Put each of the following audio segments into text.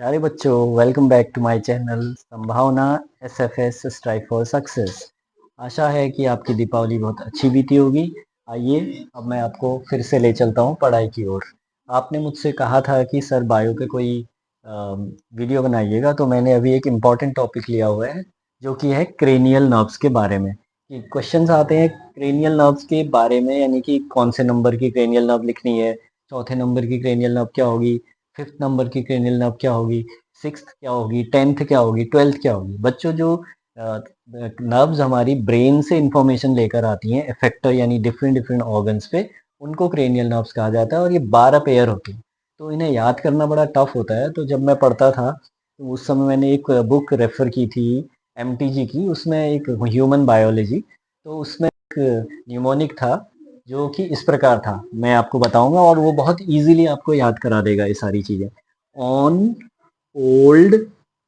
प्यारे बच्चों, welcome back to my channel Sambhavna SFS strive for success. आशा है कि आपकी दीपावली बहुत अच्छी बीती होगी। आइए अब मैं आपको फिर से ले चलता हूँ पढ़ाई की ओर। आपने मुझसे कहा था कि सर बायो पे कोई वीडियो बनाइएगा, तो मैंने अभी एक इम्पॉर्टेंट टॉपिक लिया हुआ है जो कि है क्रेनियल नर्व्स के बारे में। कि क्वेश्चंस आते हैं क्रेनियल नर्व्स के बारे में, यानी कि कौन से नंबर की क्रेनियल नर्व लिखनी है, चौथे नंबर की क्रेनियल नर्व क्या होगी, फिफ्थ नंबर की क्रेनियल नर्व क्या होगी, सिक्स्थ क्या होगी, टेंथ क्या होगी, ट्वेल्थ क्या होगी। बच्चों, जो नर्व्स हमारी ब्रेन से इंफॉर्मेशन लेकर आती हैं इफेक्टर यानी डिफरेंट डिफरेंट ऑर्गन्स पे, उनको क्रेनियल नर्व्स कहा जाता है। और ये 12 पेयर होती हैं, तो इन्हें याद करना बड़ा टफ होता है। तो जब मैं पढ़ता था तो उस समय मैंने एक बुक रेफर की थी, एमटीजी की। उसमें एक ह्यूमन बायोलॉजी, तो उसमें एक न्यूमोनिक था जो कि इस प्रकार था, मैं आपको बताऊंगा और वो बहुत इजीली आपको याद करा देगा ये सारी चीजें। On old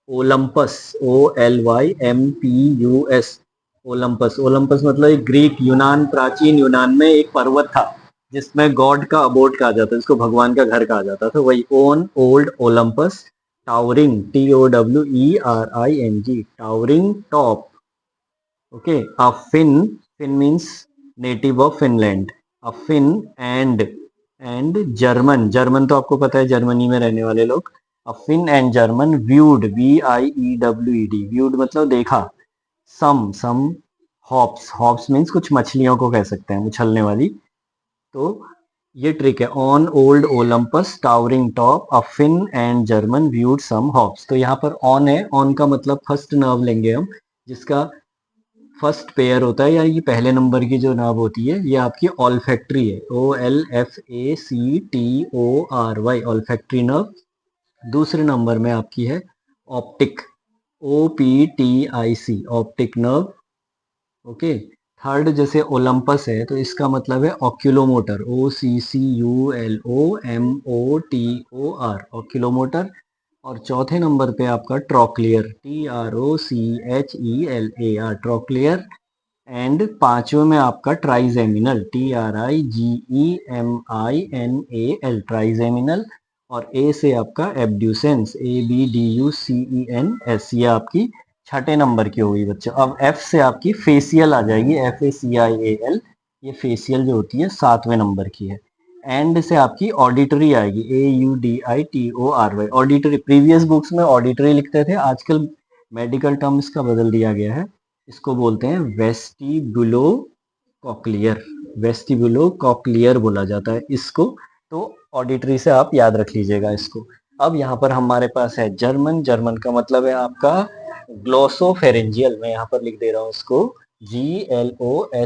Olympus, OLYMPUS, Olympus. Olympus मतलब एक ग्रीक यूनान, प्राचीन यूनान में एक पर्वत था जिसमें गॉड का अबोर्ड कहा जाता है, जिसको भगवान का घर कहा जाता था। वही on old Olympus towering, TOWERING, towering top. Okay, uh Finn, Finn means native of Finland, uh fin and German, German तो आपको पता है जर्मनी में रहने वाले लोग। Uh fin and German viewed, VIEWED, viewed मतलब देखा। सम हॉप्स, हॉप्स मीन्स कुछ मछलियों को कह सकते हैं, उछलने वाली। तो ये ट्रिक है, on old Olympus towering top a fin and German viewed some hops. तो यहाँ पर ऑन है, ऑन का मतलब फर्स्ट नर्व लेंगे हम, जिसका फर्स्ट पेयर होता है, यानी कि पहले नंबर की जो नाभ होती है, ये आपकी ऑल्फैक्ट्री है, OLFACTORY, ऑल्फैक्ट्री नर्व। दूसरे नंबर में आपकी है optic, OPTIC, optic nerve. Okay, third जैसे ओलंपस है तो इसका मतलब है ऑक्यूलोमोटर, OCCULOMOTOR, ऑक्यूलोमोटर। और चौथे नंबर पे आपका ट्रॉक्लियर, TROCHELAR, ट्रॉक्लियर। एंड पांचवें में आपका ट्राइजेमिनल, TRIGEMINAL, ट्राइजेमिनल। और ए से आपका एब्ड्यूसेंस, ABDUCENS, ये आपकी छठे नंबर की होगी बच्चों। अब एफ से आपकी फेसियल आ जाएगी, FACIAL, ये फेसियल जो होती है सातवें नंबर की है। एंड से आपकी ऑडिटरी आएगी, AUDITORY, ऑडिटरी। प्रीवियस बुक्स में ऑडिटरी लिखते थे, आजकल मेडिकल टर्म इसका बदल दिया गया है, इसको बोलते हैं वेस्टिबुलो कॉक्लियर, वेस्टिबुलो कॉक्लियर बोला जाता है इसको। तो ऑडिटरी से आप याद रख लीजिएगा इसको। अब यहाँ पर हमारे पास है जर्मन, जर्मन का मतलब है आपका ग्लोसोफेरेंजियल, मैं यहाँ पर लिख दे रहा हूँ इसको, GLOSSOPHYRYNGAL,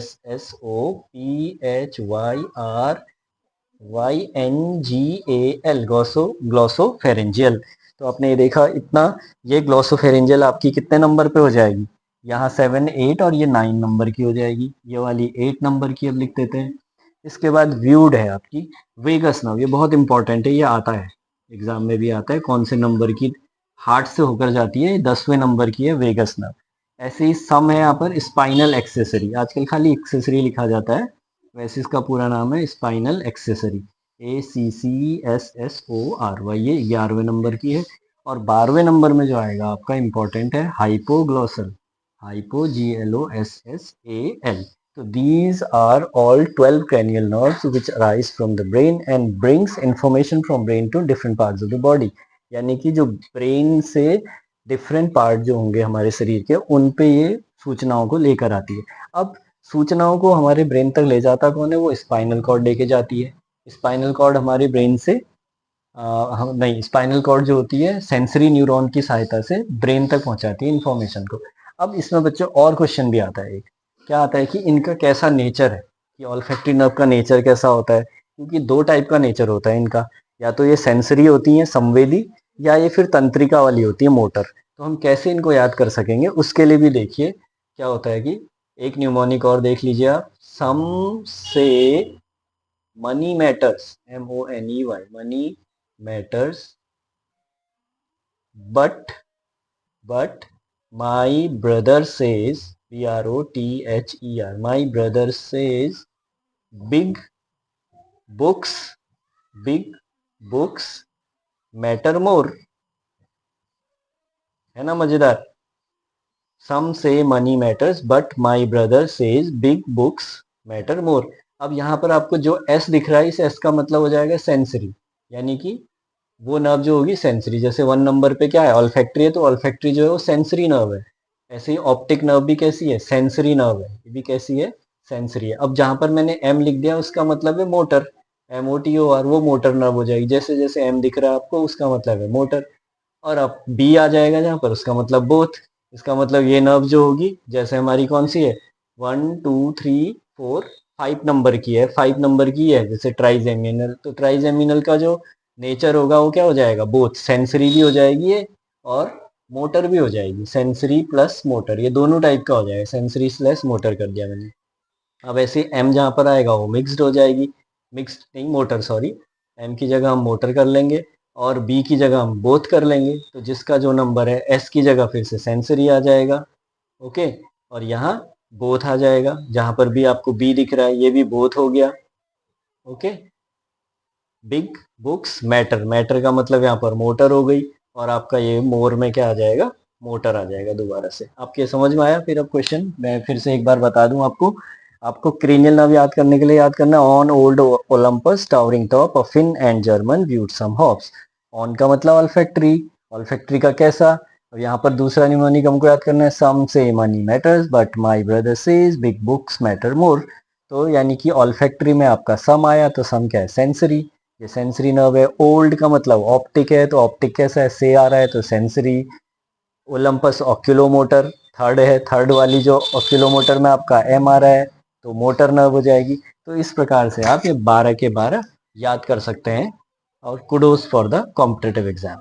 ग्लोसोफेरेंजियल। तो आपने ये देखा इतना, ये ग्लोसोफेरेंजियल आपकी कितने नंबर पे हो जाएगी, यहाँ 7 8 और ये 9 नंबर की हो जाएगी, ये वाली 8 नंबर की अब लिख देते हैं। इसके बाद व्यूड है आपकी वेगस नर्व, ये बहुत इंपॉर्टेंट है, ये आता है एग्जाम में भी आता है, कौन से नंबर की हार्ट से होकर जाती है, 10वें नंबर की है वेगस नर्व। ऐसे ही सम है यहाँ पर स्पाइनल एक्सेसरी, आजकल खाली एक्सेसरी लिखा जाता है, वैसे इसका पूरा नाम है स्पाइनल एक्सेसरी, ACCSSORY, ये 11वें नंबर की है। और 12वें नंबर में जो आएगा आपका इंपॉर्टेंट है hypoglossal, HYPOGLOSSAL। So these are all 12 cranial nerves which arise from the brain and brings information from brain to different parts of the body। यानी कि जो ब्रेन से डिफरेंट पार्ट जो होंगे हमारे शरीर के, उन पे ये सूचनाओं को लेकर आती है। अब सूचनाओं को हमारे ब्रेन तक ले जाता कौन है, वो स्पाइनल कॉर्ड लेके जाती है। स्पाइनल कॉर्ड हमारे ब्रेन से हम नहीं, स्पाइनल कॉर्ड जो होती है सेंसरी न्यूरॉन की सहायता से ब्रेन तक पहुंचाती है इंफॉर्मेशन को। अब इसमें बच्चों और क्वेश्चन भी आता है, एक क्या आता है कि इनका कैसा नेचर है, कि ऑल्फैक्टरी नर्व का नेचर कैसा होता है, क्योंकि दो टाइप का नेचर होता है इनका, या तो ये सेंसरी होती है संवेदी, या ये फिर तंत्रिका वाली होती है मोटर। तो हम कैसे इनको याद कर सकेंगे, उसके लिए भी देखिए क्या होता है कि एक न्यूमोनिक और देख लीजिए आप, सम से money matters, MONEY, money matters, but my brother says, BROTHER, my brother says big books, big books matter more, है ना मजेदार। सम से money matters but my brother says big books matter more. अब यहाँ पर आपको जो एस दिख रहा है, इस एस का मतलब हो जाएगा सेंसरी, यानी कि वो नर्व जो होगी सेंसरी। जैसे 1 नंबर पे क्या है, ऑल्फैक्ट्री है, तो ऑल्फैक्ट्री जो है वो सेंसरी नर्व है। ऐसे ही ऑप्टिक नर्व भी कैसी है, सेंसरी नर्व है, ये भी कैसी है, सेंसरी है। अब जहां पर मैंने एम लिख दिया उसका मतलब है मोटर, MOTOR, वो मोटर नर्व हो जाएगी। जैसे जैसे एम दिख रहा है आपको उसका मतलब है मोटर। और अब बी आ जाएगा जहां पर, उसका मतलब बोथ। इसका मतलब ये नर्व जो होगी, जैसे हमारी कौन सी है, 1 2 3 4 5 नंबर की है, 5 नंबर की है, जैसे ट्राइजेमिनल, तो ट्राइजेमिनल का जो नेचर होगा वो क्या हो जाएगा, बोथ, सेंसरी भी हो जाएगी ये और मोटर भी हो जाएगी। सेंसरी प्लस मोटर, ये दोनों टाइप का हो जाएगा, सेंसरी स्लैश मोटर कर दिया मैंने। अब ऐसे एम जहाँ पर आएगा वो मिक्स्ड हो जाएगी, मिक्स्ड नहीं मोटर, सॉरी, एम की जगह हम मोटर कर लेंगे और बी की जगह हम बोथ कर लेंगे, तो जिसका जो नंबर है एस की जगह फिर से सेंसरी आ जाएगा। ओके, और यहाँ बोथ आ जाएगा, जहां पर भी आपको बी दिख रहा है ये भी बोथ हो गया। Okay, big books matter, matter का मतलब यहाँ पर मोटर हो गई, और आपका ये मोर में क्या आ जाएगा, मोटर आ जाएगा। दोबारा से आपके समझ में आया? फिर अब क्वेश्चन मैं फिर से एक बार बता दूं आपको। आपको क्रेनियल नर्व याद करने के लिए याद करना, on old Olympus towering top of fin and German viewed some hops. On का मतलब ऑल्फैक्ट्री, ऑल्फैक्ट्री का कैसा। और यहाँ पर दूसरा निमोनिक हमको याद करना है, सम से money matters but my brother says big books matter more. तो यानी कि ऑल्फैक्ट्री में आपका सम आया, तो सम क्या है, सेंसरी, ये सेंसरी नर्व है। ओल्ड का मतलब ऑप्टिक है, तो ऑप्टिक कैसा है, से आ रहा है, तो सेंसरी। ओलंपस ऑक्यूलोमोटर, थर्ड है, थर्ड वाली जो ऑक्यूलोमोटर में आपका एम आ रहा है, तो मोटर नर्व हो जाएगी। तो इस प्रकार से आप ये 12 के 12 याद कर सकते हैं। और kudos for the competitive exam.